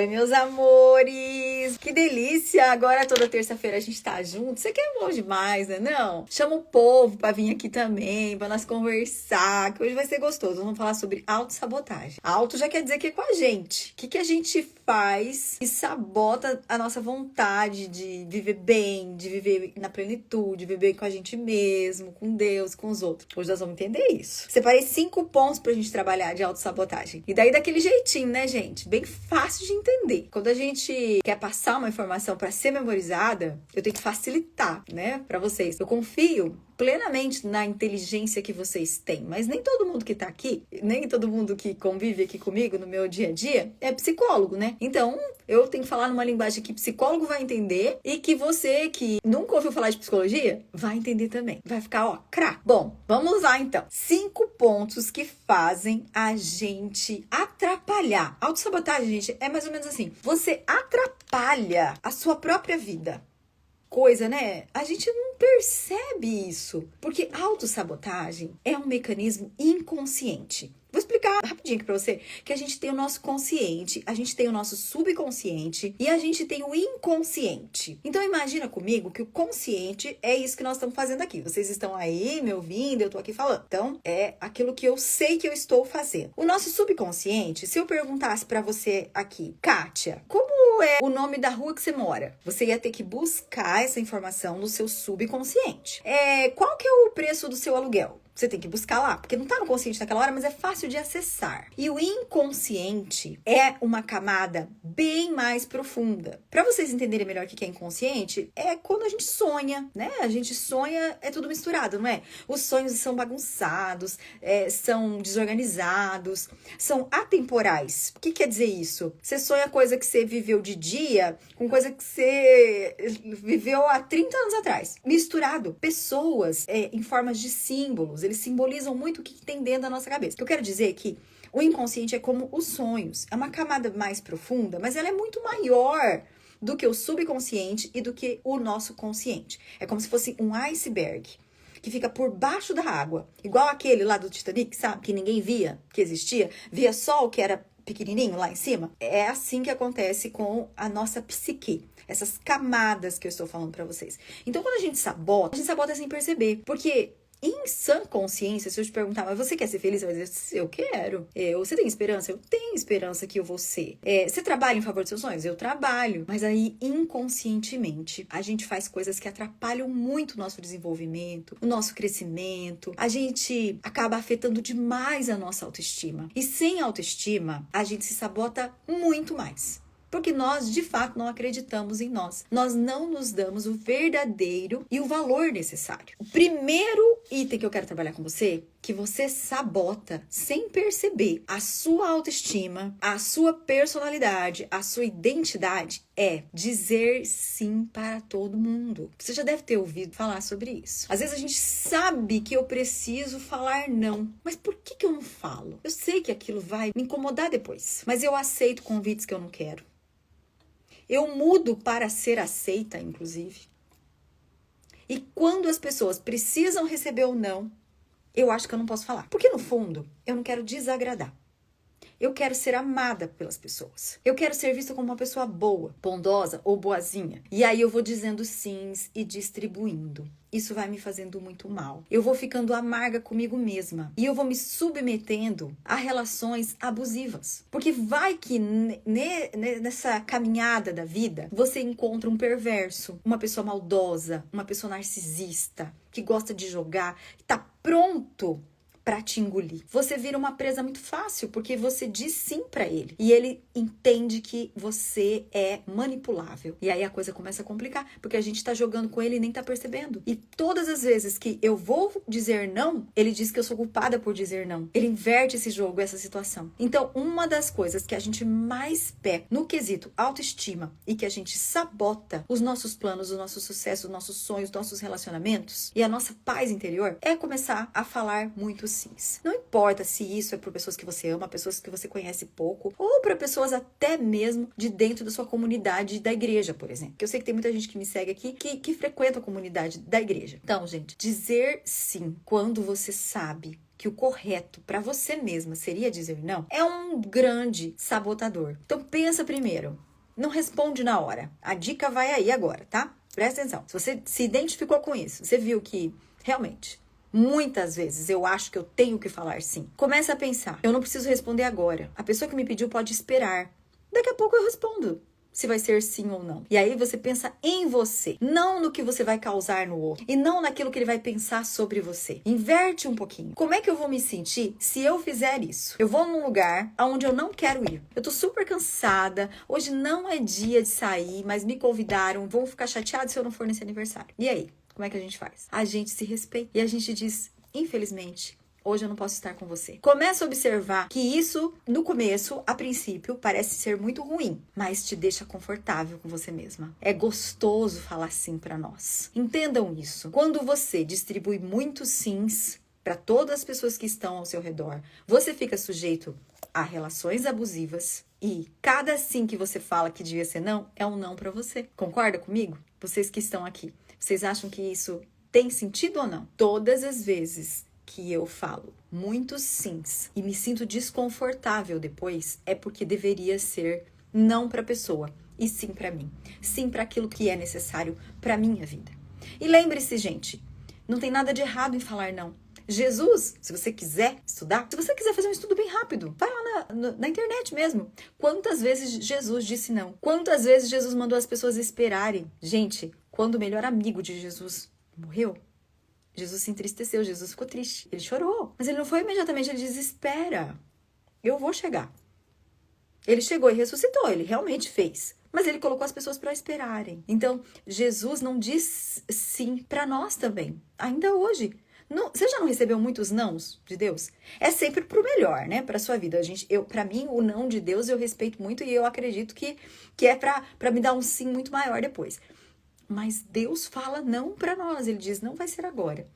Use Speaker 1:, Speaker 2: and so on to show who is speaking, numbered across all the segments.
Speaker 1: Oi, meus amores! Que delícia! Agora toda terça-feira a gente tá junto. Isso aqui é bom demais, né? Não? Chama o povo pra vir aqui também, pra nós conversar, que hoje vai ser gostoso. Vamos falar sobre autossabotagem. Auto já quer dizer que é com a gente. O que a gente faz e sabota a nossa vontade de viver bem, de viver na plenitude, de viver com a gente mesmo, com Deus, com os outros. Hoje nós vamos entender isso. Separei 5 pontos pra gente trabalhar de autossabotagem. E daí daquele jeitinho, né, gente? Bem fácil de entender. Quando a gente quer passar uma informação para ser memorizada, eu tenho que facilitar, né, para vocês. Eu confio plenamente na inteligência que vocês têm, mas nem todo mundo que tá aqui, nem todo mundo que convive aqui comigo no meu dia a dia é psicólogo, né? Então, eu tenho que falar numa linguagem que psicólogo vai entender e que você que nunca ouviu falar de psicologia vai entender também. Vai ficar, ó, craque. Bom, vamos lá então. 5 pontos que fazem a gente atrapalhar. Autossabotagem, gente, é mais ou menos assim. Você atrapalha a sua própria vida. Coisa, né? A gente não percebe isso, porque autossabotagem é um mecanismo inconsciente. Vou explicar rapidinho aqui pra você que a gente tem o nosso consciente, a gente tem o nosso subconsciente e a gente tem o inconsciente. Então imagina comigo que o consciente é isso que nós estamos fazendo aqui. Vocês estão aí me ouvindo, eu tô aqui falando. Então é aquilo que eu sei que eu estou fazendo. O nosso subconsciente, se eu perguntasse pra você aqui, Kátia, como é o nome da rua que você mora? Você ia ter que buscar essa informação no seu subconsciente. Qual que é o preço do seu aluguel? Você tem que buscar lá, porque não tá no consciente naquela hora, mas é fácil de acessar. E o inconsciente é uma camada bem mais profunda. Para vocês entenderem melhor o que é inconsciente, é quando a gente sonha, né? A gente sonha, é tudo misturado, não é? Os sonhos são bagunçados, são desorganizados, são atemporais. O que quer dizer isso? Você sonha coisa que você viveu de dia com coisa que você viveu há 30 anos atrás. Misturado. Pessoas em formas de símbolos. Eles simbolizam muito o que tem dentro da nossa cabeça. O que eu quero dizer é que o inconsciente é como os sonhos. É uma camada mais profunda, mas ela é muito maior do que o subconsciente e do que o nosso consciente. É como se fosse um iceberg que fica por baixo da água. Igual aquele lá do Titanic, sabe? Que ninguém via, que existia. Via só o que era pequenininho lá em cima. É assim que acontece com a nossa psique. Essas camadas que eu estou falando pra vocês. Então, quando a gente sabota sem perceber. Porque em sã consciência, se eu te perguntar, mas você quer ser feliz? Você vai dizer, eu quero. Você tem esperança? Eu tenho esperança que eu vou ser. Você trabalha em favor dos seus sonhos? Eu trabalho. Mas aí, inconscientemente, a gente faz coisas que atrapalham muito o nosso desenvolvimento, o nosso crescimento. A gente acaba afetando demais a nossa autoestima. E sem autoestima, a gente se sabota muito mais. Porque nós, de fato, não acreditamos em nós. Nós não nos damos o verdadeiro e o valor necessário. O primeiro item que eu quero trabalhar com você, que você sabota sem perceber a sua autoestima, a sua personalidade, a sua identidade, é dizer sim para todo mundo. Você já deve ter ouvido falar sobre isso. Às vezes a gente sabe que eu preciso falar não, mas por que eu não falo? Eu sei que aquilo vai me incomodar depois, mas eu aceito convites que eu não quero. Eu mudo para ser aceita, inclusive. E quando as pessoas precisam receber o não, eu acho que eu não posso falar. Porque, no fundo, eu não quero desagradar. Eu quero ser amada pelas pessoas. Eu quero ser vista como uma pessoa boa, bondosa ou boazinha. E aí eu vou dizendo sims e distribuindo. Isso vai me fazendo muito mal. Eu vou ficando amarga comigo mesma. E eu vou me submetendo a relações abusivas. Porque vai que nessa caminhada da vida, você encontra um perverso, uma pessoa maldosa, uma pessoa narcisista, que gosta de jogar, que tá pronto para te engolir. Você vira uma presa muito fácil, porque você diz sim para ele. E ele entende que você é manipulável. E aí a coisa começa a complicar, porque a gente tá jogando com ele e nem tá percebendo. E todas as vezes que eu vou dizer não, ele diz que eu sou culpada por dizer não. Ele inverte esse jogo, essa situação. Então, uma das coisas que a gente mais peca no quesito autoestima e que a gente sabota os nossos planos, o nosso sucesso, os nossos sonhos, os nossos relacionamentos e a nossa paz interior é começar a falar muito sims. Não importa se isso é para pessoas que você ama, pessoas que você conhece pouco, ou para pessoas até mesmo de dentro da sua comunidade da igreja, por exemplo. Que eu sei que tem muita gente que me segue aqui que frequenta a comunidade da igreja. Então, gente, dizer sim quando você sabe que o correto para você mesma seria dizer não, é um grande sabotador. Então pensa primeiro, não responde na hora. A dica vai aí agora, tá? Presta atenção. Se você se identificou com isso, você viu que realmente muitas vezes eu acho que eu tenho que falar sim. Começa a pensar, eu não preciso responder agora. A pessoa que me pediu pode esperar. Daqui a pouco eu respondo se vai ser sim ou não. E aí você pensa em você, não no que você vai causar no outro, e não naquilo que ele vai pensar sobre você. Inverte um pouquinho. Como é que eu vou me sentir se eu fizer isso? Eu vou num lugar aonde eu não quero ir. Eu tô super cansada, hoje não é dia de sair, mas me convidaram, vão ficar chateados se eu não for nesse aniversário. E aí? Como é que a gente faz? A gente se respeita e a gente diz, infelizmente, hoje eu não posso estar com você. Começa a observar que isso, no começo, a princípio, parece ser muito ruim, mas te deixa confortável com você mesma. É gostoso falar sim para nós. Entendam isso. Quando você distribui muitos sims para todas as pessoas que estão ao seu redor, você fica sujeito a relações abusivas e cada sim que você fala que devia ser não, é um não para você. Concorda comigo? Vocês que estão aqui. Vocês acham que isso tem sentido ou não? Todas as vezes que eu falo muitos sims e me sinto desconfortável depois, é porque deveria ser não para a pessoa e sim para mim. Sim para aquilo que é necessário para minha vida. E lembre-se, gente, não tem nada de errado em falar não. Jesus, se você quiser estudar, se você quiser fazer um estudo bem rápido, vai lá na internet mesmo. Quantas vezes Jesus disse não? Quantas vezes Jesus mandou as pessoas esperarem? Gente, quando o melhor amigo de Jesus morreu, Jesus se entristeceu, Jesus ficou triste, ele chorou. Mas ele não foi imediatamente, ele diz, espera, eu vou chegar. Ele chegou e ressuscitou, ele realmente fez. Mas ele colocou as pessoas para esperarem. Então, Jesus não diz sim para nós também, ainda hoje. Não, você já não recebeu muitos nãos de Deus? É sempre pro melhor, né? Pra sua vida. Pra mim, o não de Deus eu respeito muito e eu acredito que é pra me dar um sim muito maior depois. Mas Deus fala não pra nós. Ele diz, não vai ser agora.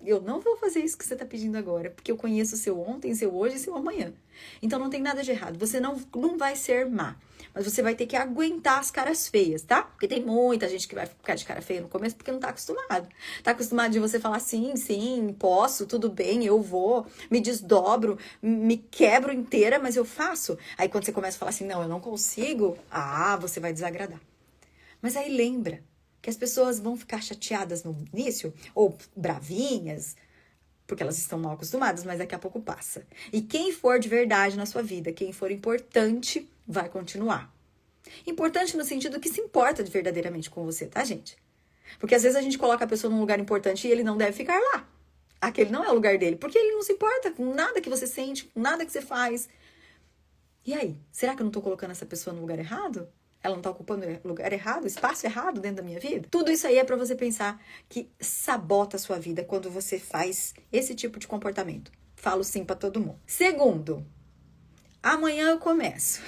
Speaker 1: Eu não vou fazer isso que você tá pedindo agora, porque eu conheço o seu ontem, seu hoje e seu amanhã. Então não tem nada de errado. Você não vai ser má, mas você vai ter que aguentar as caras feias, tá? Porque tem muita gente que vai ficar de cara feia no começo porque não tá acostumado. Tá acostumado de você falar sim, sim, posso, tudo bem, eu vou, me desdobro, me quebro inteira, mas eu faço. Aí quando você começa a falar assim, não, eu não consigo, você vai desagradar. Mas aí lembra que as pessoas vão ficar chateadas no início, ou bravinhas, porque elas estão mal acostumadas, mas daqui a pouco passa. E quem for de verdade na sua vida, quem for importante, vai continuar. Importante no sentido que se importa verdadeiramente com você, tá, gente? Porque às vezes a gente coloca a pessoa num lugar importante e ele não deve ficar lá. Aquele não é o lugar dele, porque ele não se importa com nada que você sente, com nada que você faz. E aí, será que eu não tô colocando essa pessoa no lugar errado? Ela não tá ocupando lugar errado, espaço errado dentro da minha vida? Tudo isso aí é pra você pensar que sabota a sua vida quando você faz esse tipo de comportamento. Falo sim pra todo mundo. Segundo, amanhã eu começo.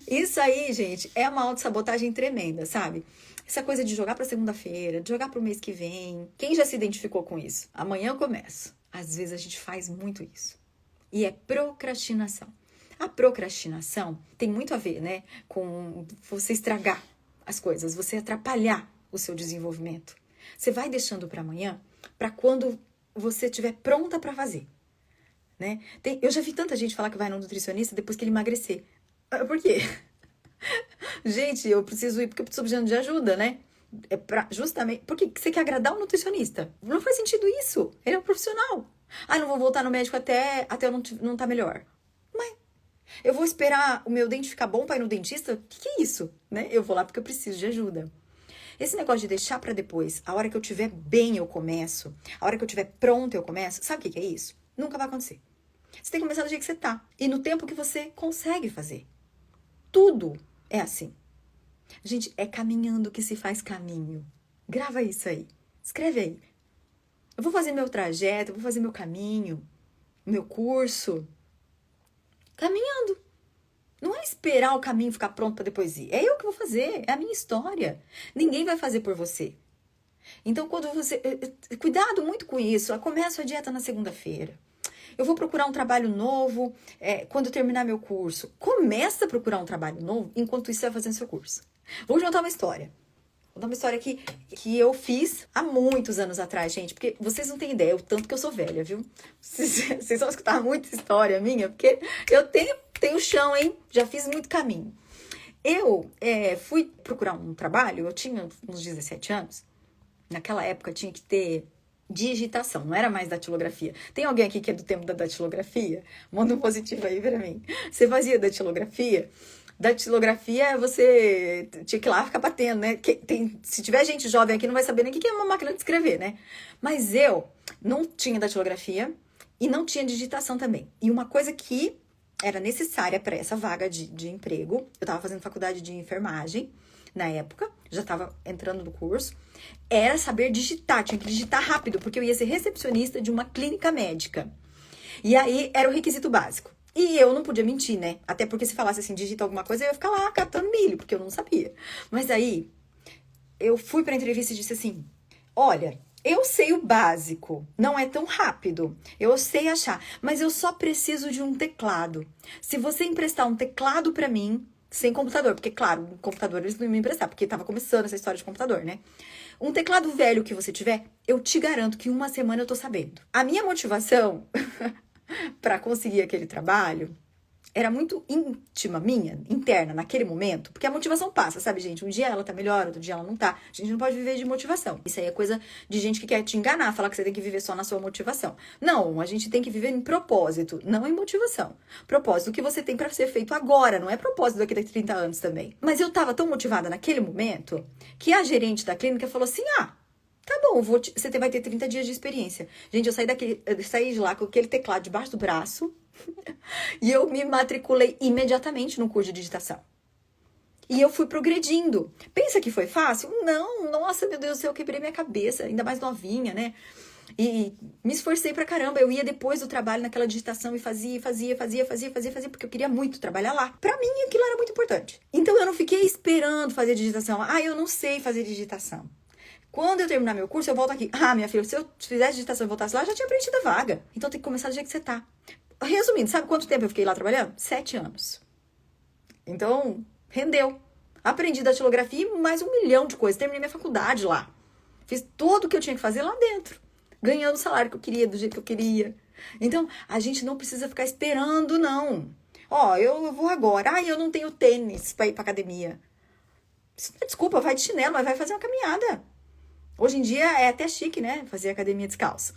Speaker 1: Isso aí, gente, é uma autossabotagem tremenda, sabe? Essa coisa de jogar pra segunda-feira, de jogar pro mês que vem. Quem já se identificou com isso? Amanhã eu começo. Às vezes a gente faz muito isso. E é procrastinação. A procrastinação tem muito a ver, né, com você estragar as coisas, você atrapalhar o seu desenvolvimento. Você vai deixando para amanhã, para quando você estiver pronta para fazer, né? Eu já vi tanta gente falar que vai no nutricionista depois que ele emagrecer. Por quê? Gente, eu preciso ir porque eu estou precisando de ajuda, né? Justamente porque você quer agradar o nutricionista. Não faz sentido isso. Ele é um profissional. Não vou voltar no médico até eu não tá melhor. Eu vou esperar o meu dente ficar bom para ir no dentista? O que é isso? Né? Eu vou lá porque eu preciso de ajuda. Esse negócio de deixar para depois, a hora que eu estiver bem eu começo, a hora que eu estiver pronta eu começo, sabe o que é isso? Nunca vai acontecer. Você tem que começar do jeito que você tá e no tempo que você consegue fazer. Tudo é assim. Gente, é caminhando que se faz caminho. Grava isso aí. Escreve aí. Eu vou fazer meu trajeto, eu vou fazer meu caminho, meu curso. Caminhando. Não é esperar o caminho ficar pronto para depois ir. É eu que vou fazer. É a minha história. Ninguém vai fazer por você. Então, quando você... Cuidado muito com isso. Eu começo a dieta na segunda-feira. Eu vou procurar um trabalho novo quando eu terminar meu curso. Começa a procurar um trabalho novo enquanto isso você vai fazendo seu curso. Vou contar uma história. Vou dar uma história aqui que eu fiz há muitos anos atrás, gente. Porque vocês não têm ideia o tanto que eu sou velha, viu? Vocês vão escutar muita história minha, porque eu tenho chão, hein? Já fiz muito caminho. Eu fui procurar um trabalho, eu tinha uns 17 anos. Naquela época tinha que ter digitação, não era mais datilografia. Tem alguém aqui que é do tempo da datilografia? Manda um positivo aí pra mim. Você fazia datilografia? Datilografia, você tinha que ir lá ficar batendo, né? Se tiver gente jovem aqui, não vai saber nem o que é uma máquina de escrever, né? Mas eu não tinha datilografia e não tinha digitação também. E uma coisa que era necessária para essa vaga de emprego, eu estava fazendo faculdade de enfermagem na época, já estava entrando no curso, era saber digitar, tinha que digitar rápido, porque eu ia ser recepcionista de uma clínica médica. E aí era o requisito básico. E eu não podia mentir, né? Até porque se falasse assim, digita alguma coisa, eu ia ficar lá catando milho, porque eu não sabia. Mas aí, eu fui pra entrevista e disse assim, olha, eu sei o básico, não é tão rápido, eu sei achar, mas eu só preciso de um teclado. Se você emprestar um teclado pra mim, sem computador, porque claro, o computador eles não iam me emprestar, porque tava começando essa história de computador, né? Um teclado velho que você tiver, eu te garanto que em uma semana eu tô sabendo. A minha motivação para conseguir aquele trabalho era muito íntima minha, interna, naquele momento, porque a motivação passa, sabe, gente? Um dia ela tá melhor, outro dia ela não tá. A gente não pode viver de motivação. Isso aí é coisa de gente que quer te enganar, falar que você tem que viver só na sua motivação. Não, a gente tem que viver em propósito, não em motivação. Propósito que você tem para ser feito agora, não é propósito daqui a 30 anos também. Mas eu tava tão motivada naquele momento que a gerente da clínica falou assim: tá bom, você vai ter 30 dias de experiência. Gente, eu saí de lá com aquele teclado debaixo do braço e eu me matriculei imediatamente no curso de digitação. E eu fui progredindo. Pensa que foi fácil? Não, nossa, meu Deus do céu, eu quebrei minha cabeça, ainda mais novinha, né? E me esforcei pra caramba. Eu ia depois do trabalho naquela digitação e fazia, porque eu queria muito trabalhar lá. Pra mim, aquilo era muito importante. Então, eu não fiquei esperando fazer digitação. Eu não sei fazer digitação. Quando eu terminar meu curso, eu volto aqui. Minha filha, se eu fizesse digitação e voltasse lá, eu já tinha preenchido a vaga. Então, tem que começar do jeito que você tá. Resumindo, sabe quanto tempo eu fiquei lá trabalhando? 7 anos. Então, rendeu. Aprendi datilografia e mais 1 milhão de coisas. Terminei minha faculdade lá. Fiz tudo o que eu tinha que fazer lá dentro. Ganhando o salário que eu queria, do jeito que eu queria. Então, a gente não precisa ficar esperando, não. Eu vou agora. Eu não tenho tênis pra ir pra academia. Desculpa, vai de chinelo, mas vai fazer uma caminhada. Hoje em dia é até chique, né? Fazer academia descalça.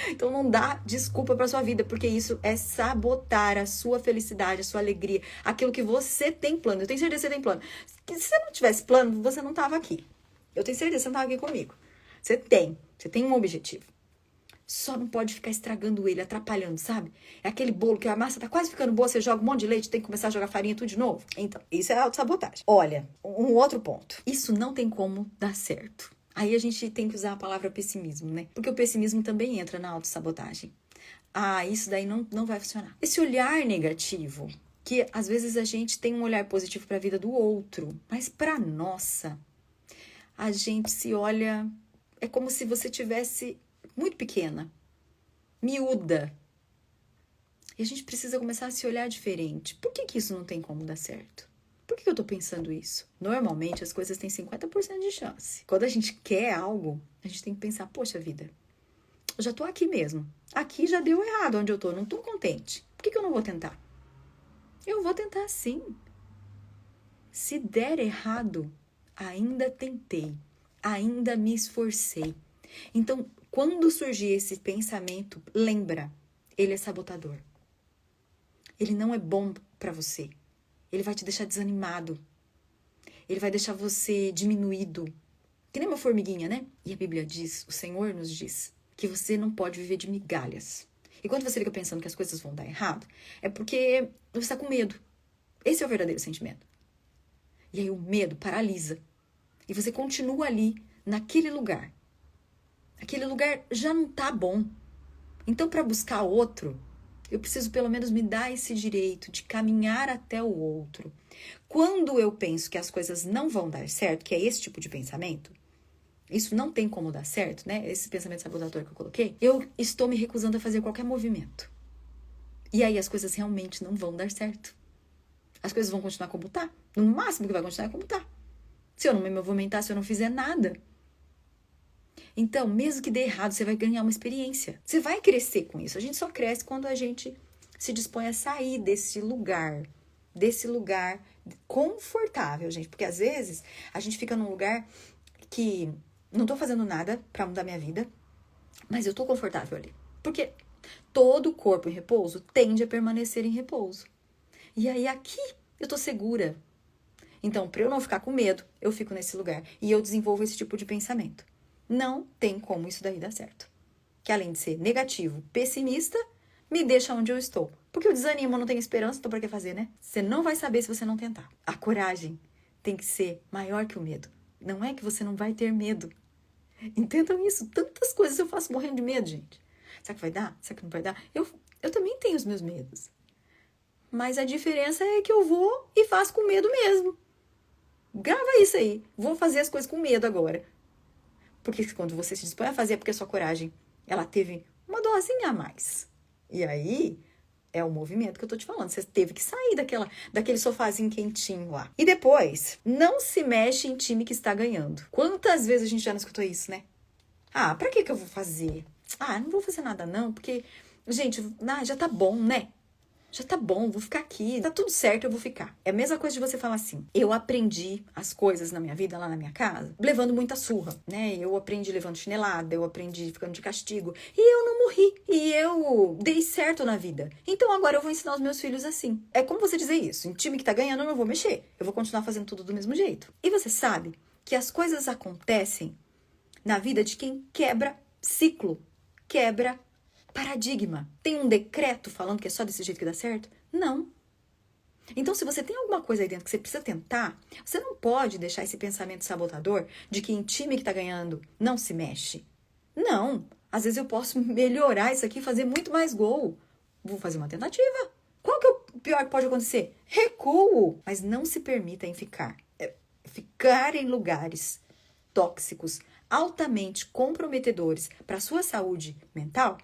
Speaker 1: Então não dá desculpa pra sua vida, porque isso é sabotar a sua felicidade, a sua alegria, aquilo que você tem plano. Eu tenho certeza que você tem plano. Se você não tivesse plano, você não tava aqui. Eu tenho certeza que você não tava aqui comigo. Você tem um objetivo. Só não pode ficar estragando ele, atrapalhando, sabe? É aquele bolo que a massa tá quase ficando boa, você joga um monte de leite, tem que começar a jogar farinha tudo de novo. Então, isso é autossabotagem. Olha, um outro ponto. Isso não tem como dar certo. Aí a gente tem que usar a palavra pessimismo, né? Porque o pessimismo também entra na autossabotagem. Isso daí não vai funcionar. Esse olhar negativo, que às vezes a gente tem um olhar positivo para a vida do outro, mas para nossa, a gente se olha, é como se você tivesse muito pequena, miúda. E a gente precisa começar a se olhar diferente. Por que isso não tem como dar certo? Por que eu tô pensando isso? Normalmente as coisas têm 50% de chance. Quando a gente quer algo, a gente tem que pensar, poxa vida, eu já tô aqui mesmo. Aqui já deu errado onde eu tô, não tô contente. Por que eu não vou tentar? Eu vou tentar sim. Se der errado, ainda tentei, ainda me esforcei. Então, quando surgir esse pensamento, lembra, ele é sabotador. Ele não é bom pra você. Ele vai te deixar desanimado. Ele vai deixar você diminuído. Que nem uma formiguinha, né? E a Bíblia diz, o Senhor nos diz, que você não pode viver de migalhas. E quando você fica pensando que as coisas vão dar errado, é porque você está com medo. Esse é o verdadeiro sentimento. E aí o medo paralisa. E você continua ali, naquele lugar. Aquele lugar já não tá bom. Então, para buscar outro, eu preciso pelo menos me dar esse direito de caminhar até o outro. Quando eu penso que as coisas não vão dar certo, que é esse tipo de pensamento, isso não tem como dar certo, né? Esse pensamento sabotador que eu coloquei, eu estou me recusando a fazer qualquer movimento. E aí as coisas realmente não vão dar certo. As coisas vão continuar como tá. No máximo que vai continuar é como tá. Se eu não me movimentar, se eu não fizer nada. Então, mesmo que dê errado, você vai ganhar uma experiência. Você vai crescer com isso. A gente só cresce quando a gente se dispõe a sair desse lugar confortável, gente. Porque às vezes a gente fica num lugar que não tô fazendo nada pra mudar minha vida, mas eu tô confortável ali. Porque todo corpo em repouso tende a permanecer em repouso. E aí aqui eu tô segura. Então, para eu não ficar com medo, eu fico nesse lugar. E eu desenvolvo esse tipo de pensamento. Não tem como isso daí dar certo. Que além de ser negativo, pessimista, me deixa onde eu estou. Porque o desânimo não tem esperança, então pra que fazer, né? Você não vai saber se você não tentar. A coragem tem que ser maior que o medo. Não é que você não vai ter medo. Entendam isso. Tantas coisas eu faço morrendo de medo, gente. Será que vai dar? Será que não vai dar? Eu também tenho os meus medos. Mas a diferença é que eu vou e faço com medo mesmo. Grava isso aí. Vou fazer as coisas com medo agora. Porque quando você se dispõe a fazer é porque a sua coragem, ela teve uma dosinha a mais. E aí, é o movimento que eu tô te falando. Você teve que sair daquele sofazinho quentinho lá. E depois, não se mexe em time que está ganhando. Quantas vezes a gente já não escutou isso, né? Ah, pra que eu vou fazer? Ah, não vou fazer nada não, porque, gente, já tá bom, né? Já tá bom, vou ficar aqui, tá tudo certo, eu vou ficar. É a mesma coisa de você falar assim, eu aprendi as coisas na minha vida, lá na minha casa, levando muita surra, né? Eu aprendi levando chinelada, eu aprendi ficando de castigo, e eu não morri, e eu dei certo na vida. Então agora eu vou ensinar os meus filhos assim. É como você dizer isso, em time que tá ganhando eu não vou mexer, eu vou continuar fazendo tudo do mesmo jeito. E você sabe que as coisas acontecem na vida de quem quebra ciclo, quebra paradigma. Tem um decreto falando que é só desse jeito que dá certo? Não. Então, se você tem alguma coisa aí dentro que você precisa tentar, você não pode deixar esse pensamento sabotador de que em time que tá ganhando não se mexe. Não. Às vezes eu posso melhorar isso aqui e fazer muito mais gol. Vou fazer uma tentativa. Qual que é o pior que pode acontecer? Recuo. Mas não se permita em ficar em lugares tóxicos, altamente comprometedores para a sua saúde mental,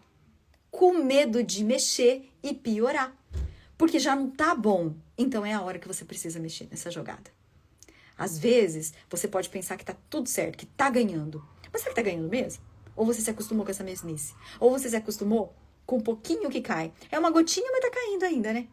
Speaker 1: com medo de mexer e piorar. Porque já não tá bom. Então é a hora que você precisa mexer nessa jogada. Às vezes, você pode pensar que tá tudo certo, que tá ganhando. Mas será que tá ganhando mesmo? Ou você se acostumou com essa mesmice? Ou você se acostumou com um pouquinho que cai? É uma gotinha, mas tá caindo ainda, né?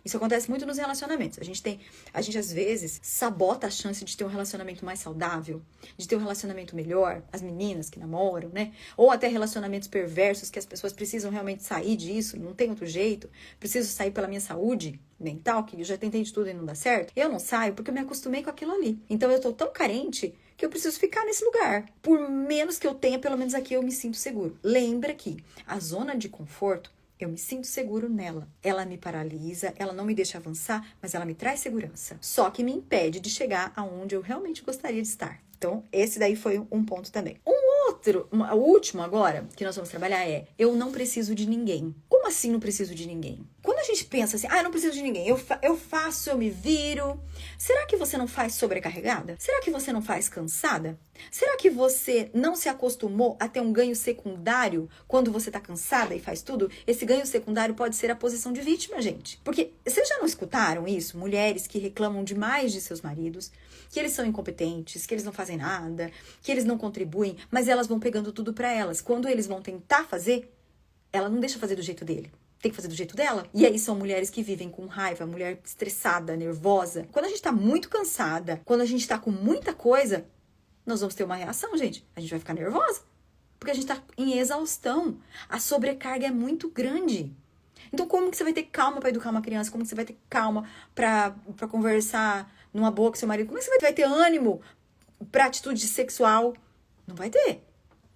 Speaker 1: Isso acontece muito nos relacionamentos. A gente às vezes sabota a chance de ter um relacionamento mais saudável, de ter um relacionamento melhor, as meninas que namoram, né? Ou até relacionamentos perversos que as pessoas precisam realmente sair disso, não tem outro jeito. Preciso sair pela minha saúde mental, que eu já tentei de tudo e não dá certo. Eu não saio porque eu me acostumei com aquilo ali. Então eu tô tão carente que eu preciso ficar nesse lugar. Por menos que eu tenha, pelo menos aqui eu me sinto seguro. Lembra que a zona de conforto, eu me sinto seguro nela. Ela me paralisa, ela não me deixa avançar, mas ela me traz segurança. Só que me impede de chegar aonde eu realmente gostaria de estar. Então, esse daí foi um ponto também. O último agora que nós vamos trabalhar é: eu não preciso de ninguém. Como assim não preciso de ninguém? Quando a gente pensa assim, eu não preciso de ninguém, eu faço, eu me viro. Será que você não faz sobrecarregada? Será que você não faz cansada? Será que você não se acostumou a ter um ganho secundário quando você tá cansada e faz tudo? Esse ganho secundário pode ser a posição de vítima, gente. Porque vocês já não escutaram isso? Mulheres que reclamam demais de seus maridos, que eles são incompetentes, que eles não fazem nada, que eles não contribuem, mas elas vão pegando tudo pra elas. Quando eles vão tentar fazer, ela não deixa fazer do jeito dele. Tem que fazer do jeito dela. E aí são mulheres que vivem com raiva, mulher estressada, nervosa. Quando a gente tá muito cansada, quando a gente tá com muita coisa, nós vamos ter uma reação, gente. A gente vai ficar nervosa. Porque a gente tá em exaustão. A sobrecarga é muito grande. Então, como que você vai ter calma pra educar uma criança? Como que você vai ter calma pra conversar numa boa com seu marido? Como é que você vai ter ânimo pra atitude sexual? Não vai ter.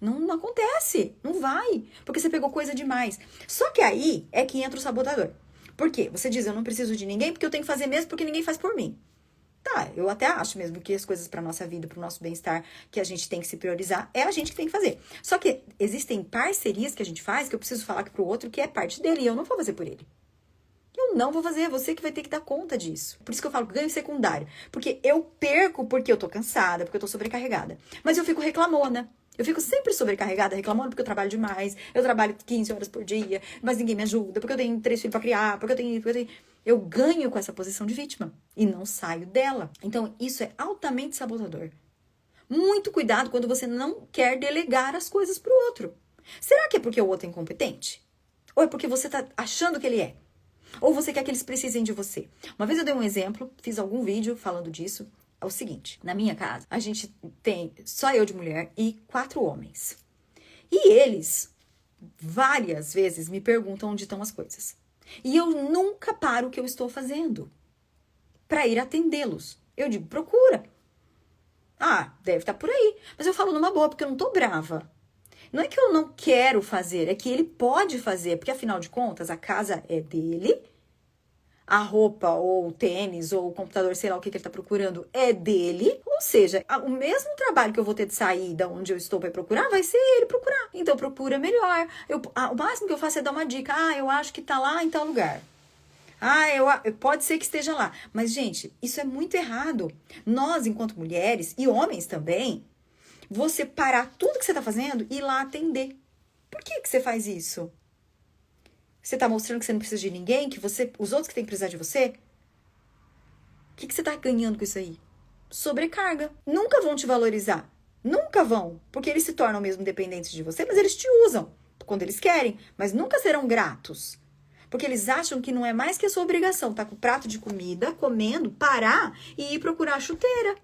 Speaker 1: Não acontece. Não vai. Porque você pegou coisa demais. Só que aí é que entra o sabotador. Por quê? Você diz, eu não preciso de ninguém porque eu tenho que fazer mesmo porque ninguém faz por mim. Tá, eu até acho mesmo que as coisas pra nossa vida, pro nosso bem-estar, que a gente tem que se priorizar, é a gente que tem que fazer. Só que existem parcerias que a gente faz que eu preciso falar pro outro que é parte dele e eu não vou fazer por ele. Eu não vou fazer, é você que vai ter que dar conta disso. Por isso que eu falo ganho secundário. Porque eu perco porque eu tô cansada, porque eu tô sobrecarregada. Mas eu fico reclamona. Eu fico sempre sobrecarregada, reclamando porque eu trabalho demais. Eu trabalho 15 horas por dia, mas ninguém me ajuda. Porque eu tenho 3 filhos pra criar, porque eu tenho... Eu ganho com essa posição de vítima e não saio dela. Então, isso é altamente sabotador. Muito cuidado quando você não quer delegar as coisas para o outro. Será que é porque o outro é incompetente? Ou é porque você está achando que ele é? Ou você quer que eles precisem de você? Uma vez eu dei um exemplo, fiz algum vídeo falando disso. É o seguinte, na minha casa, a gente tem só eu de mulher e 4 homens. E eles, várias vezes, me perguntam onde estão as coisas. E eu nunca paro o que eu estou fazendo para ir atendê-los. Eu digo, procura. Ah, deve estar por aí. Mas eu falo numa boa, porque eu não tô brava. Não é que eu não quero fazer, é que ele pode fazer, porque afinal de contas, a casa é dele, a roupa, ou o tênis, ou o computador, sei lá o que ele tá procurando, é dele. Ou seja, o mesmo trabalho que eu vou ter de sair da onde eu estou para procurar, vai ser ele procurar. Então, procura melhor. O máximo que eu faço é dar uma dica. Ah, eu acho que tá lá em tal lugar. Pode ser que esteja lá. Mas, gente, isso é muito errado. Nós, enquanto mulheres, e homens também, você parar tudo que você tá fazendo e ir lá atender. Por que você faz isso? Você tá mostrando que você não precisa de ninguém? Que os outros que têm que precisar de você? O que você tá ganhando com isso aí? Sobrecarga. Nunca vão te valorizar. Nunca vão. Porque eles se tornam mesmo dependentes de você, mas eles te usam quando eles querem. Mas nunca serão gratos. Porque eles acham que não é mais que a sua obrigação tá com o prato de comida, comendo, parar e ir procurar a chuteira.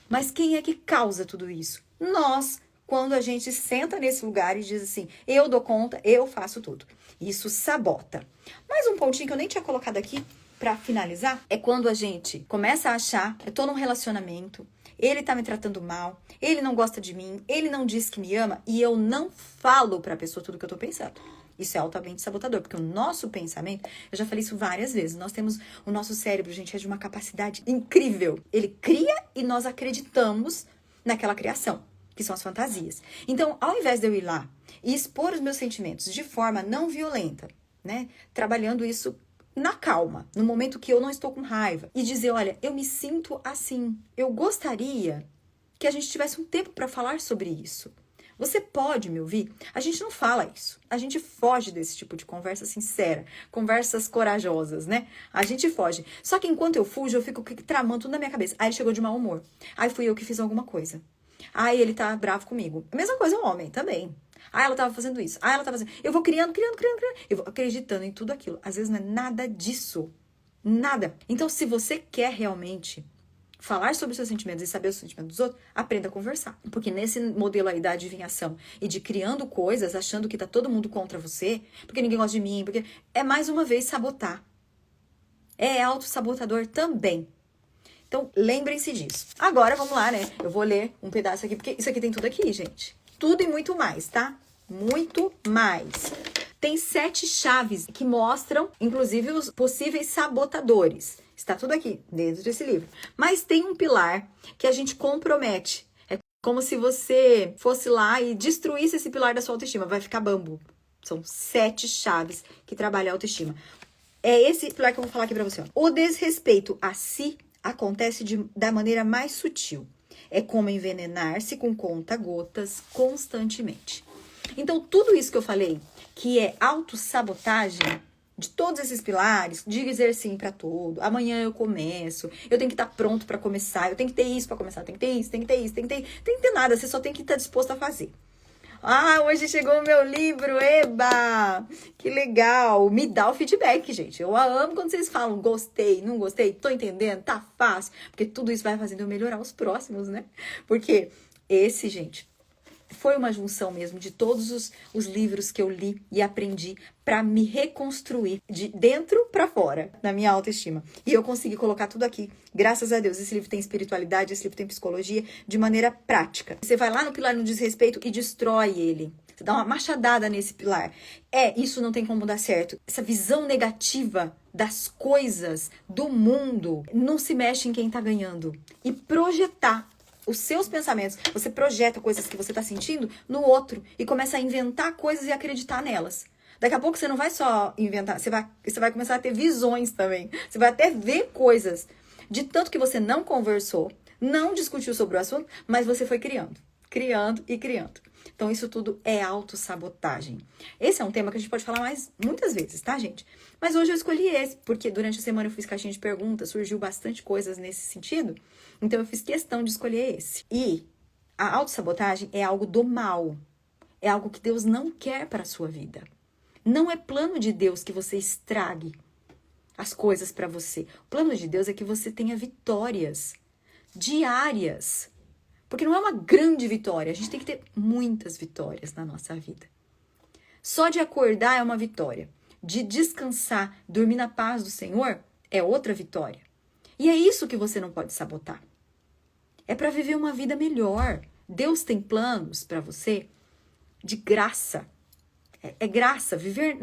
Speaker 1: Mas quem é que causa tudo isso? Nós, quando a gente senta nesse lugar e diz assim, eu dou conta, eu faço tudo. Isso sabota. Mais um pontinho que eu nem tinha colocado aqui pra finalizar, é quando a gente começa a achar, eu tô num relacionamento, ele tá me tratando mal, ele não gosta de mim, ele não diz que me ama e eu não falo pra pessoa tudo que eu tô pensando. Isso é altamente sabotador, porque o nosso pensamento, eu já falei isso várias vezes, nós temos, o nosso cérebro, gente, é de uma capacidade incrível. Ele cria e nós acreditamos naquela criação, que são as fantasias. Então, ao invés de eu ir lá e expor os meus sentimentos de forma não violenta, né, trabalhando isso na calma, no momento que eu não estou com raiva, e dizer, olha, eu me sinto assim, eu gostaria que a gente tivesse um tempo para falar sobre isso. Você pode me ouvir? A gente não fala isso. A gente foge desse tipo de conversa sincera. Conversas corajosas, né? A gente foge. Só que enquanto eu fujo, eu fico tramando tudo na minha cabeça. Aí ele chegou de mau humor. Aí fui eu que fiz alguma coisa. Aí ele tá bravo comigo. A mesma coisa o homem também. Ah, ela tava fazendo isso. Ah, ela tava fazendo... Eu vou criando. Eu vou acreditando em tudo aquilo. Às vezes não é nada disso. Nada. Então, se você quer realmente falar sobre os seus sentimentos e saber os sentimentos dos outros, aprenda a conversar. Porque nesse modelo aí da adivinhação e de criando coisas, achando que tá todo mundo contra você, porque ninguém gosta de mim, porque é mais uma vez sabotar. É autossabotador também. Então, lembrem-se disso. Agora, vamos lá, né? Eu vou ler um pedaço aqui, porque isso aqui tem tudo aqui, gente. Tudo e muito mais, tá? Muito mais. Tem 7 chaves que mostram, inclusive, os possíveis sabotadores. Está tudo aqui, dentro desse livro. Mas tem um pilar que a gente compromete. É como se você fosse lá e destruísse esse pilar da sua autoestima. Vai ficar bambu. São 7 chaves que trabalham a autoestima. É esse pilar que eu vou falar aqui pra você. Ó. O desrespeito a si acontece da maneira mais sutil. É como envenenar-se com conta-gotas constantemente. Então, tudo isso que eu falei, que é autossabotagem, de todos esses pilares, de dizer sim pra tudo, amanhã eu começo, eu tenho que estar pronto pra começar, eu tenho que ter isso pra começar, tem que ter isso, tem que ter isso, tem que ter nada, você só tem que estar disposto a fazer. Ah, hoje chegou o meu livro, eba! Que legal! Me dá o feedback, gente. Eu amo quando vocês falam, gostei, não gostei, tô entendendo, tá fácil. Porque tudo isso vai fazendo eu melhorar os próximos, né? Porque esse, gente, foi uma junção mesmo de todos os livros que eu li e aprendi para me reconstruir de dentro para fora na minha autoestima. E eu consegui colocar tudo aqui. Graças a Deus, esse livro tem espiritualidade, esse livro tem psicologia de maneira prática. Você vai lá no pilar no desrespeito e destrói ele. Você dá uma machadada nesse pilar. Isso não tem como dar certo. Essa visão negativa das coisas, do mundo, não se mexe em quem tá ganhando. E projetar os seus pensamentos, você projeta coisas que você tá sentindo no outro e começa a inventar coisas e acreditar nelas. Daqui a pouco você não vai só inventar, você vai começar a ter visões também. Você vai até ver coisas de tanto que você não conversou, não discutiu sobre o assunto, mas você foi criando. criando e criando. Então, isso tudo é autossabotagem. Esse é um tema que a gente pode falar mais muitas vezes, tá, gente? Mas hoje eu escolhi esse, porque durante a semana eu fiz caixinha de perguntas, surgiu bastante coisas nesse sentido. Então, eu fiz questão de escolher esse. E a autossabotagem é algo do mal. É algo que Deus não quer para a sua vida. Não é plano de Deus que você estrague as coisas para você. O plano de Deus é que você tenha vitórias diárias. Porque não é uma grande vitória, a gente tem que ter muitas vitórias na nossa vida. Só de acordar é uma vitória. De descansar, dormir na paz do Senhor é outra vitória. E é isso que você não pode sabotar. É para viver uma vida melhor. Deus tem planos para você de graça. É graça, viver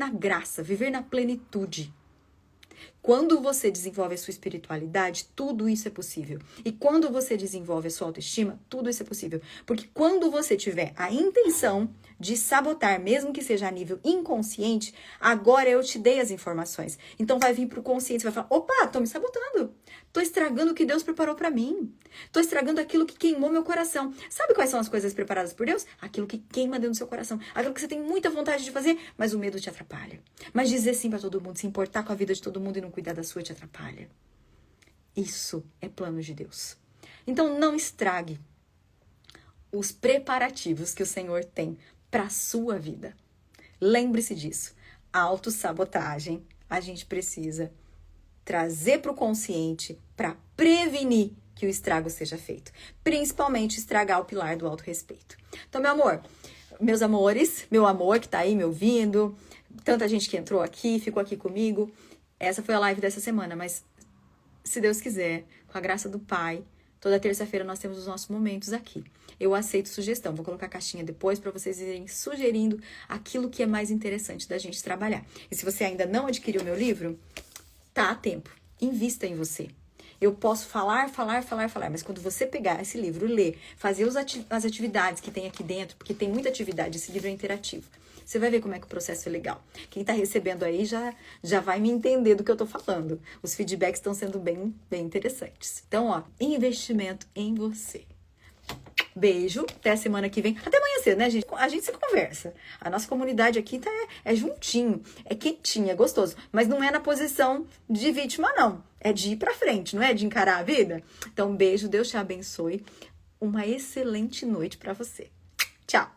Speaker 1: na plenitude. Quando você desenvolve a sua espiritualidade, tudo isso é possível. E quando você desenvolve a sua autoestima, tudo isso é possível. Porque quando você tiver a intenção de sabotar, mesmo que seja a nível inconsciente, agora eu te dei as informações. Então vai vir pro consciente, você vai falar, opa, tô me sabotando. Tô estragando o que Deus preparou pra mim. Tô estragando aquilo que queimou meu coração. Sabe quais são as coisas preparadas por Deus? Aquilo que queima dentro do seu coração. Aquilo que você tem muita vontade de fazer, mas o medo te atrapalha. Mas dizer sim pra todo mundo, se importar com a vida de todo mundo e não cuidar da sua te atrapalha. Isso é plano de Deus. Então não estrague os preparativos que o Senhor tem pra sua vida. Lembre-se disso. Autossabotagem, a gente precisa trazer para o consciente para prevenir que o estrago seja feito. Principalmente estragar o pilar do autorrespeito. Então, meu amor, meus amores, meu amor que tá aí me ouvindo, tanta gente que entrou aqui, ficou aqui comigo. Essa foi a live dessa semana, mas se Deus quiser, com a graça do Pai, toda terça-feira nós temos os nossos momentos aqui. Eu aceito sugestão, vou colocar a caixinha depois para vocês irem sugerindo aquilo que é mais interessante da gente trabalhar. E se você ainda não adquiriu o meu livro, tá a tempo. Invista em você. Eu posso falar, mas quando você pegar esse livro, ler, fazer as atividades que tem aqui dentro, porque tem muita atividade, esse livro é interativo. Você vai ver como é que o processo é legal. Quem tá recebendo aí já vai me entender do que eu tô falando. Os feedbacks estão sendo bem é Então, ó, investimento em você. Beijo, até a semana que vem. Até amanhã cedo, né, gente? A gente se conversa. A nossa comunidade aqui é juntinho, é quentinho, é gostoso. Mas não é na posição de vítima, não. É de ir pra frente, não é de encarar a vida? Então, beijo, Deus te abençoe. Uma excelente noite pra você. Tchau!